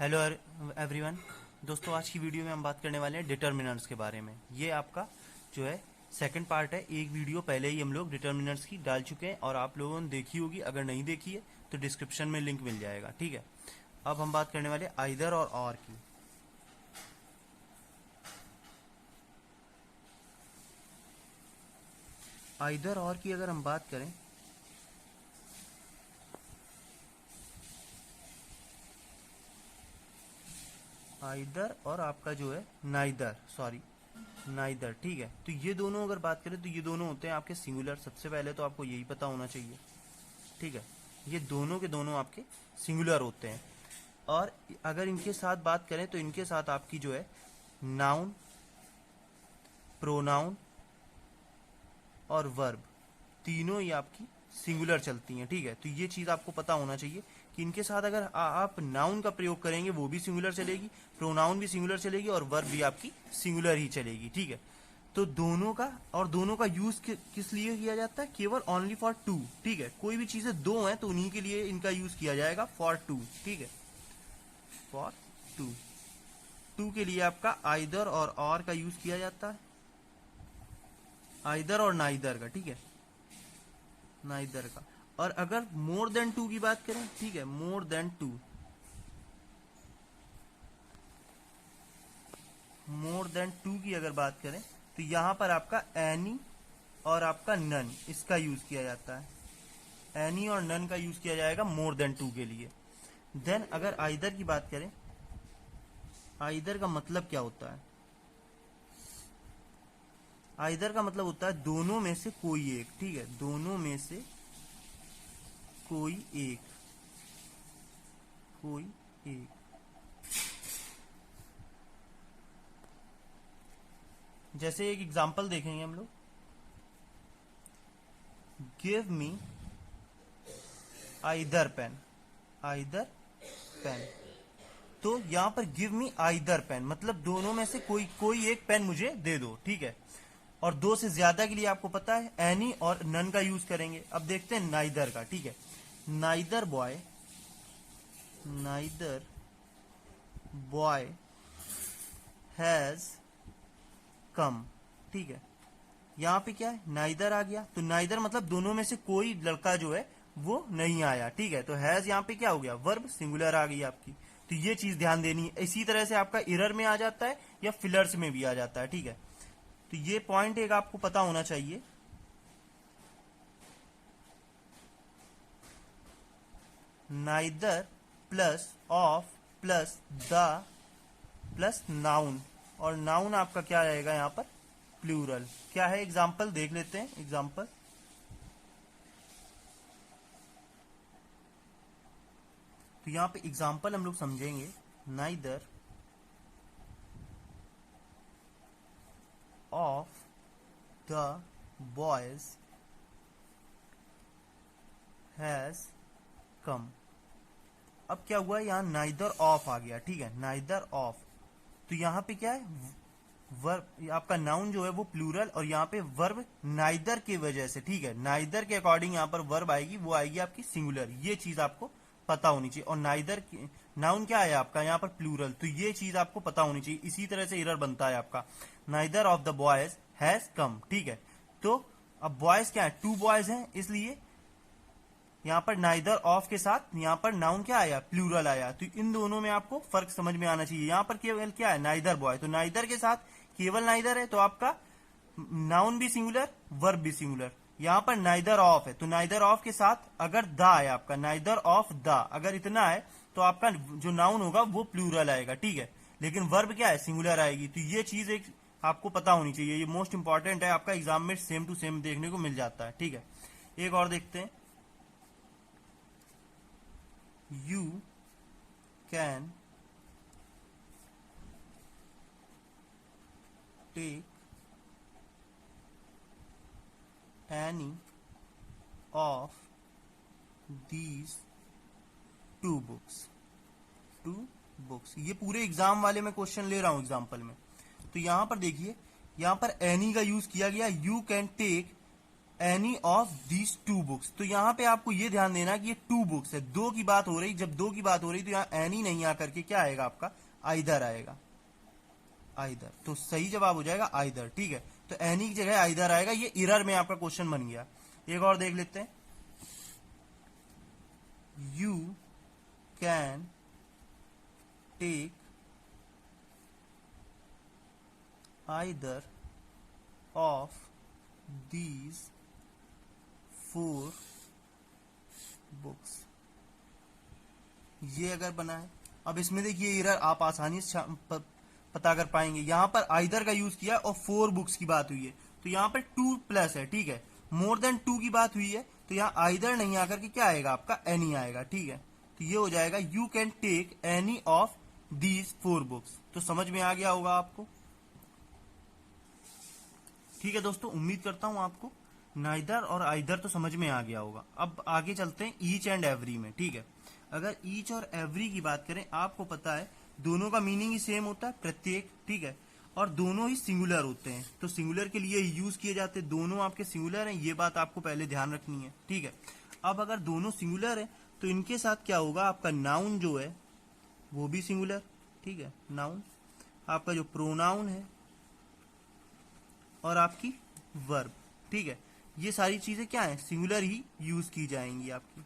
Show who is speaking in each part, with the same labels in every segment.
Speaker 1: Hello everyone. दोस्तों, आज की वीडियो में हम बात करने वाले हैं डिटर्मिनेंट्स के बारे में। ये आपका जो है सेकंड पार्ट है। एक वीडियो पहले ही हम लोग डिटर्मिनेंट्स की डाल चुके हैं और आप लोगों ने देखी होगी। अगर नहीं देखी है तो डिस्क्रिप्शन में लिंक मिल जाएगा, ठीक है। अब हम बात करने वाले आइदर और की। आइदर और की अगर हम बात करें आइदर और आपका जो है नाइदर, ठीक है। तो ये दोनों अगर बात करें तो ये दोनों होते हैं आपके सिंगुलर। सबसे पहले तो आपको यही पता होना चाहिए, ठीक है। ये दोनों के दोनों आपके सिंगुलर होते हैं। और अगर इनके साथ बात करें तो इनके साथ आपकी जो है नाउन, प्रोनाउन और वर्ब तीनों ही आपकी सिंगुलर चलती हैं, ठीक है। तो ये चीज आपको पता होना चाहिए कि इनके साथ अगर आप नाउन का प्रयोग करेंगे वो भी सिंगुलर चलेगी, प्रोनाउन भी सिंगुलर चलेगी और वर्ब भी आपकी सिंगुलर ही चलेगी, ठीक है। तो दोनों का यूज किस लिए किया जाता है? केवल ओनली फॉर टू, ठीक है। कोई भी चीजें दो हैं तो उन्हीं के लिए इनका यूज किया जाएगा, फॉर टू, ठीक है। फॉर टू के लिए आपका आइदर और का यूज किया जाता है, आइदर और नाइदर का, ठीक है, नाइदर का। और अगर मोर देन टू की बात करें, ठीक है, मोर देन टू की अगर बात करें तो यहां पर आपका एनी और आपका नन इसका यूज किया जाता है। एनी और नन का यूज किया जाएगा मोर देन टू के लिए। देन अगर आइदर की बात करें, आइदर का मतलब क्या होता है? आइदर का मतलब होता है दोनों में से कोई एक, ठीक है, दोनों में से कोई एक, कोई एक। जैसे एक एग्जांपल देखेंगे हम लोग, give me either pen, either pen. तो यहां पर गिव मी आइदर पेन मतलब दोनों में से कोई एक पेन मुझे दे दो, ठीक है। और दो से ज्यादा के लिए आपको पता है एनी और नन का यूज करेंगे। अब देखते हैं नाइदर का, ठीक है। नाइदर बॉय हैज कम, ठीक है। यहां पे क्या है? नाइदर आ गया, तो नाइदर मतलब दोनों में से कोई लड़का जो है वो नहीं आया, ठीक है। तो हैज यहां पे क्या हो गया? वर्ब सिंगुलर आ गई आपकी। तो ये चीज ध्यान देनी है। इसी तरह से आपका इरर में आ जाता है या फिलर्स में भी आ जाता है, ठीक है। तो ये पॉइंट एक आपको पता होना चाहिए। Neither plus of plus the plus noun, और नाउन आपका क्या रहेगा यहाँ पर? प्लूरल। क्या है? एग्जाम्पल देख लेते हैं। एग्जाम्पल, तो यहाँ पे एग्जाम्पल हम लोग समझेंगे। Neither of the boys has come. अब क्या हुआ? यहाँ नाइदर ऑफ आ गया, ठीक है, नाइदर ऑफ। तो यहाँ पे क्या है? वर्ब आपका नाउन जो है वो प्लूरल, और यहाँ पे वर्ब नाइदर की वजह से, ठीक है, नाइदर के अकॉर्डिंग यहाँ पर वर्ब आएगी, वो आएगी आपकी सिंगुलर। ये चीज आपको पता होनी चाहिए। और नाइदर नाउन क्या है आपका यहाँ पर? प्लूरल। तो ये चीज आपको पता होनी चाहिए। इसी तरह से एरर बनता है आपका, neither of the boys has come, ठीक है। तो अब बॉयज क्या है? टू बॉयज हैं, इसलिए यहाँ पर नाइदर ऑफ के साथ यहाँ पर नाउन क्या आया? प्लूरल आया। तो इन दोनों में आपको फर्क समझ में आना चाहिए। यहाँ पर केवल क्या है? नाइदर बॉय, तो नाइदर के साथ केवल नाइदर है, तो आपका नाउन भी सिंगुलर, वर्ब भी सिंगुलर। यहाँ पर नाइदर ऑफ है, तो नाइदर ऑफ के साथ अगर द है आपका, नाइदर ऑफ द अगर इतना है तो आपका जो नाउन होगा वो प्लूरल आएगा, ठीक है। लेकिन वर्ब क्या है? सिंगुलर आएगी। तो ये चीज एक आपको पता होनी चाहिए। ये मोस्ट इंपॉर्टेंट है, आपका एग्जाम में सेम टू सेम देखने को मिल जाता है, ठीक है। एक और देखते हैं। You can take any of these two books। ये पूरे एग्जाम वाले में क्वेश्चन ले रहा हूं एग्जाम्पल में। तो यहां पर देखिए, यहां पर एनी का यूज किया गया। You can take any of these two books. तो यहाँ पे आपको ये ध्यान देना कि ये टू बुक्स है, दो की बात हो रही, जब दो की बात हो रही तो यहाँ एनी नहीं आकर के क्या आएगा आपका, आइदर आएगा, आइदर। तो सही जवाब हो जाएगा आइदर, ठीक है। तो एनी की जगह आइदर आएगा, ये इरर में आपका क्वेश्चन बन गया। एक और देख लेते हैं, you can take either of these four books, ये अगर बना है। अब इसमें देखिए एरर आप आसानी से पता कर पाएंगे, यहां पर आइदर का यूज किया और फोर बुक्स की बात हुई है, तो यहां पर टू प्लस है, ठीक है, मोर देन टू की बात हुई है, तो यहां आइदर नहीं आकर के क्या आएगा आपका, एनी आएगा, ठीक है। तो ये हो जाएगा you can take any of these four books. तो समझ में आ गया होगा आपको, ठीक है दोस्तों। उम्मीद करता हूं आपको नाइदर और आइदर तो समझ में आ गया होगा। अब आगे चलते हैं ईच एंड एवरी में, ठीक है। अगर ईच और एवरी की बात करें, आपको पता है दोनों का मीनिंग ही सेम होता है, प्रत्येक, ठीक है, और दोनों ही सिंगुलर होते हैं, तो सिंगुलर के लिए यूज किए जाते हैं, दोनों आपके सिंगुलर हैं, ये बात आपको पहले ध्यान रखनी है, ठीक है। अब अगर दोनों सिंगुलर है तो इनके साथ क्या होगा, आपका नाउन जो है वो भी सिंगुलर, ठीक है, नाउन, आपका जो प्रोनाउन है और आपकी वर्ब, ठीक है, ये सारी चीजें क्या है, सिंगुलर ही यूज की जाएंगी आपकी।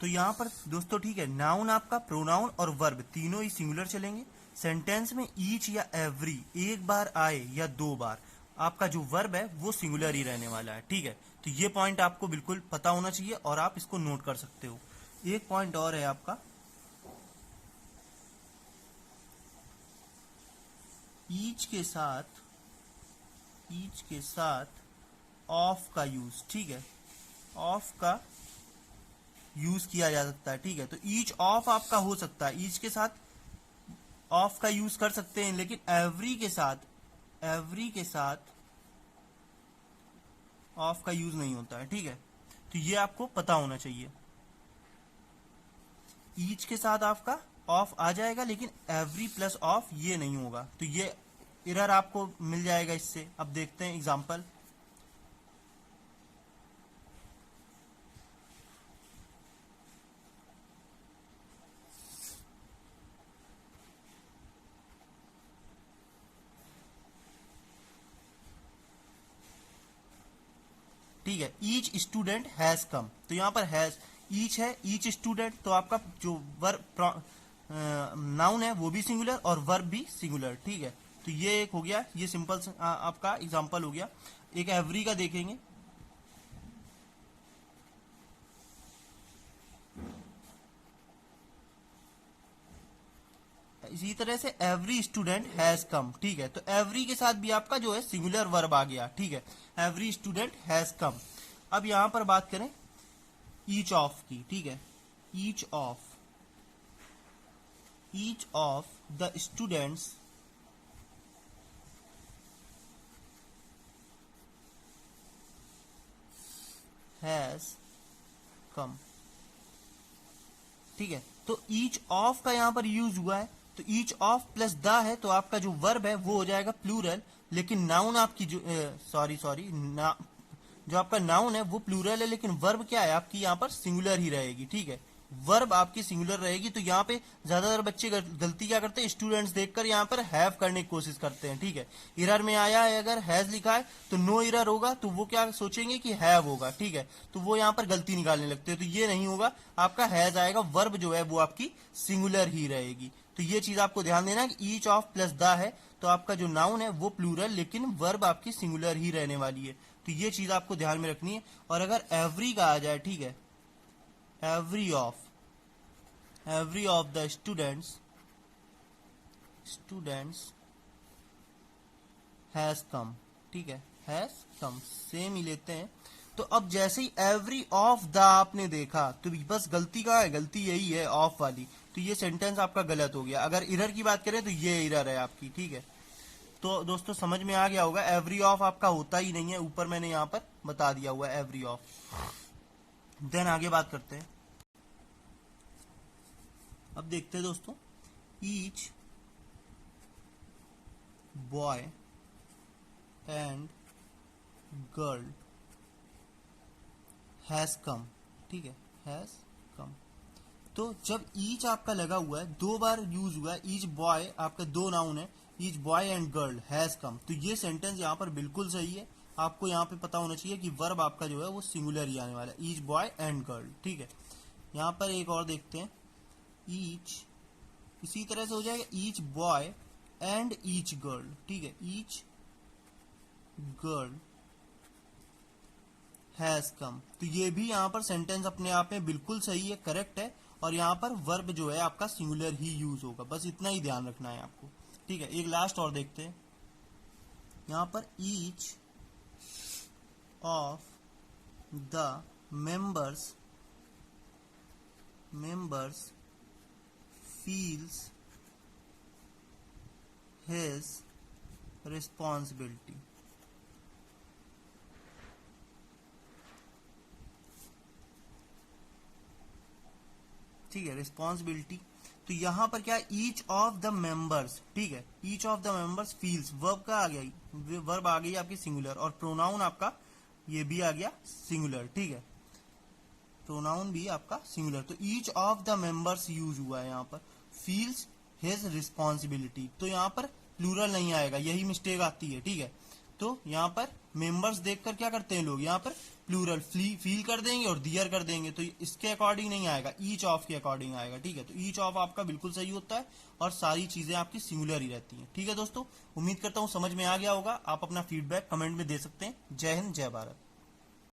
Speaker 1: तो यहां पर दोस्तों, ठीक है, नाउन आपका, प्रोनाउन और वर्ब तीनों ही सिंगुलर चलेंगे। सेंटेंस में ईच या एवरी एक बार आए या दो बार, आपका जो वर्ब है वो सिंगुलर ही रहने वाला है, ठीक है। तो ये पॉइंट आपको बिल्कुल पता होना चाहिए और आप इसको नोट कर सकते हो। एक पॉइंट और है आपका, ईच के साथ ऑफ का यूज, ठीक है, ऑफ का यूज किया जा सकता है, ठीक है। तो ईच ऑफ आपका हो सकता है, ईच के साथ ऑफ का यूज कर सकते हैं, लेकिन एवरी के साथ ऑफ का यूज नहीं होता है, ठीक है। तो ये आपको पता होना चाहिए, ईच के साथ आपका ऑफ आ जाएगा, लेकिन एवरी प्लस ऑफ ये नहीं होगा, तो ये एरर आपको मिल जाएगा इससे। अब देखते हैं एग्जांपल, ठीक है, ईच स्टूडेंट हैज कम, तो यहां पर हैज ईच है, ईच स्टूडेंट, तो आपका जो वर्ब नाउन है वो भी सिंगुलर और वर्ब भी सिंगुलर, ठीक है। तो ये एक हो गया, ये सिंपल आपका एग्जांपल हो गया। एक एवरी का देखेंगे, इसी तरह से एवरी स्टूडेंट हैज कम, ठीक है। तो एवरी के साथ भी आपका जो है सिंगुलर वर्ब आ गया, ठीक है, एवरी स्टूडेंट हैज कम। अब यहां पर बात करें ईच ऑफ की, ठीक है, each of the students has come, ठीक है। तो ईच ऑफ का यहां पर यूज हुआ है, तो ईच ऑफ प्लस द है, तो आपका जो वर्ब है वो हो जाएगा प्लूरल, लेकिन नाउन आपकी जो जो आपका नाउन है वो प्लूरल है, लेकिन वर्ब क्या है आपकी यहाँ पर सिंगुलर ही रहेगी, ठीक है, वर्ब आपकी सिंगुलर रहेगी। तो यहाँ पे ज्यादातर बच्चे गलती क्या करते हैं, स्टूडेंट्स देखकर यहाँ पर हैव करने की कोशिश करते हैं, ठीक है। एरर में आया है अगर हैज लिखा है तो नो एरर होगा, तो वो क्या सोचेंगे कि हैव होगा, ठीक है, तो वो यहाँ पर गलती निकालने लगते हैं, तो ये नहीं होगा, आपका हैज आएगा, वर्ब जो है वो आपकी सिंगुलर ही रहेगी। तो ये चीज आपको ध्यान देना कि ईच ऑफ प्लस द है, तो आपका जो नाउन है वो प्लूरल, लेकिन वर्ब आपकी सिंगुलर ही रहने वाली है, तो ये चीज आपको ध्यान में रखनी है। और अगर एवरी का आ जाए, ठीक है, every of the students has come, ठीक है, हैज कम, सेम ही लेते हैं। तो अब जैसे ही एवरी ऑफ द आपने देखा, तो बस गलती कहाँ है, गलती यही है ऑफ वाली, तो ये सेंटेंस आपका गलत हो गया। अगर इरर की बात करें तो ये इरर है आपकी, ठीक है। तो दोस्तों समझ में आ गया होगा, एवरी ऑफ आपका होता ही नहीं है, ऊपर मैंने यहाँ पर बता दिया हुआ है एवरी ऑफ। देन आगे बात करते हैं, अब देखते हैं दोस्तों, each boy and girl has come, ठीक है, हैज कम। तो जब ईच आपका लगा हुआ है, दो बार यूज हुआ है, ईच बॉय आपका दो नाउन है, each boy and girl has come, तो ये सेंटेंस यहाँ पर बिल्कुल सही है। आपको यहाँ पे पता होना चाहिए कि वर्ब आपका जो है वो सिंगुलर ही आने वाला है, ईच बॉय एंड गर्ल, ठीक है। यहाँ पर एक और देखते हैं, ईच इसी तरह से हो जाएगा each boy and each girl, ठीक है, ईच गर्ल हैज कम। तो ये भी यहाँ पर सेंटेंस अपने आप में बिल्कुल सही है, करेक्ट है, और यहाँ पर वर्ब जो है आपका सिंगुलर ही यूज होगा, बस इतना ही ध्यान रखना है आपको, ठीक है। एक लास्ट और देखते हैं, यहाँ पर each of the members feels his responsibility, ठीक है, रिस्पॉन्सिबिलिटी। तो यहां पर क्या है, ईच ऑफ द मेंबर्स, ठीक है, each of the members feels, verb का आ गया, वर्ब आ गई आपकी सिंगुलर, और प्रोनाउन आपका ये भी आ गया सिंगुलर, ठीक है, प्रोनाउन भी आपका सिंगुलर। तो each of the members use हुआ है यहाँ पर, फील्स हिज रिस्पॉन्सिबिलिटी, तो यहाँ पर प्लूरल नहीं आएगा, यही मिस्टेक आती है, ठीक है। तो यहाँ पर मेंबर्स देखकर क्या करते हैं लोग, यहाँ पर प्लूरल फील कर देंगे और दियर कर देंगे, तो इसके अकॉर्डिंग नहीं आएगा, ईच ऑफ के अकॉर्डिंग आएगा, ठीक है। तो ईच ऑफ आपका बिल्कुल सही होता है और सारी चीजें आपकी सिंगुलर ही रहती हैं, ठीक है दोस्तों। उम्मीद करता हूँ समझ में आ गया होगा। आप अपना फीडबैक कमेंट में दे सकते हैं। जय हिंद, जय भारत।